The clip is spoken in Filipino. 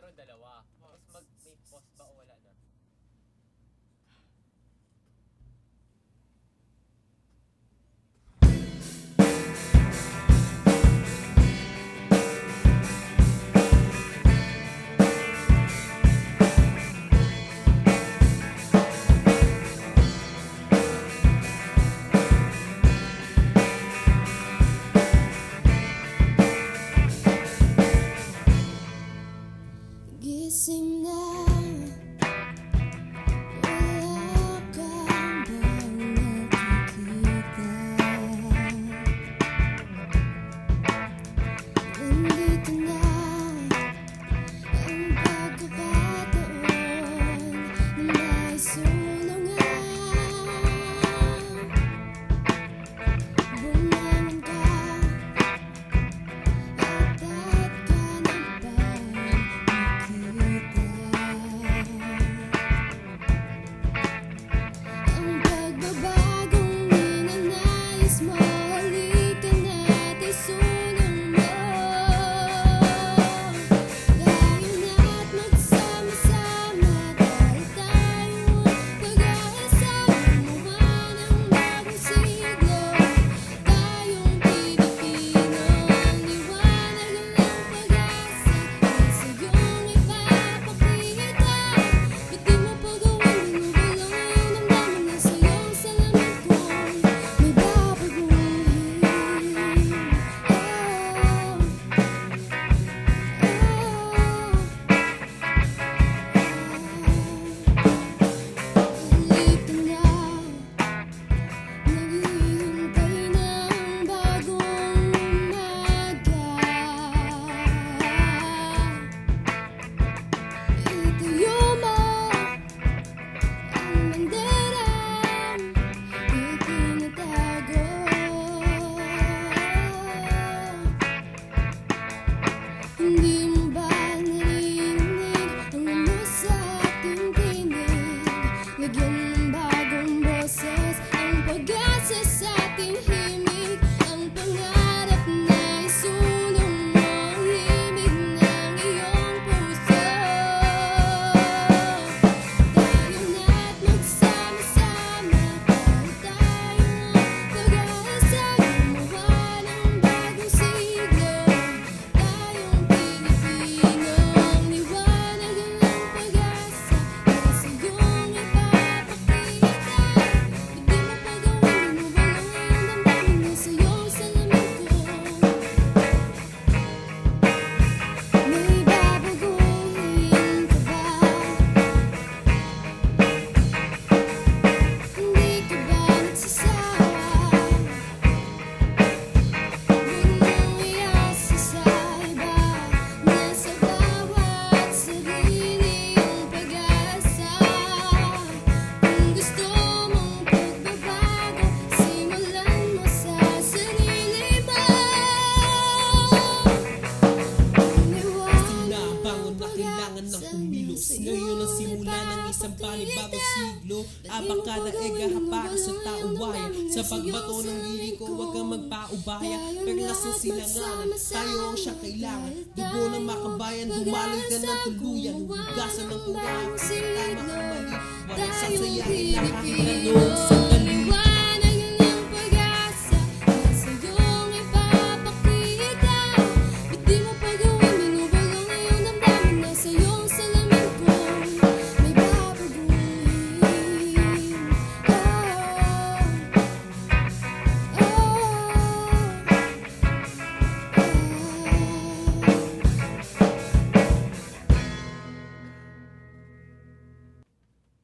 siguro dalawa. Tapos may pause ba o wala na? Gising na, wala ka bang nakikita? Nandito na ang pagkakataon na maisulungan. Bumangon ka at ka na bang nakita? Ang pagbabagong ninanais mo, halika na't isulong mo. Tayo na't magsama-sama, dahil tayong pag-aasa, gumawa ng bagong siglo. Tayong Pilipino, ang liwanag ng pag-asa ay sa iyong ipapakita. Ba't di mo pa gawin, di mo balangin ang damdamin na sa iyong salamin kong may babaguhin? Halika na, naghihintay ng bagong umaga. Itayo mo ang banderang itinatago. Hindi mo ba narinig ang amos sa ating tinig? Lagyan ng bagong boses ang pag-asa sa ating himig. Ang pangarap na isulong mo ang himig ng iyong puso. Tayo na't magsama-sama, dahil tayong pag-asa, gumawa ng bagong siglo. Tayong Pilipino, ang liwanag ng pag-asa ay sa iyong ipapakita. Ba't di mo pa gawin, di mo balangin ang damdamin na sa iyong salamin ko may babaguhin ka ba? Hindi ka ba nagsasawa? Huwag mong iasa sa iba, nasa bawat sarili ang pag-asa. Kung gusto mong pagbabago, simulan mo sa sarili mo. Sinabangon na kailangan ng kumilos. Ngayon ang simula ng isang panibagong siglo. Abakada e gahapara sa taong bayan. Sa pagbato ng liliko, huwag kang magpaubaya. Perlas ng silanganan, tayo ang siya kailangan. Dugo ng makabayan, dumaloy ka ng tuluyan. Hugasan ng pagkakasing tama ang mali. Walang sasayahin na kahit anong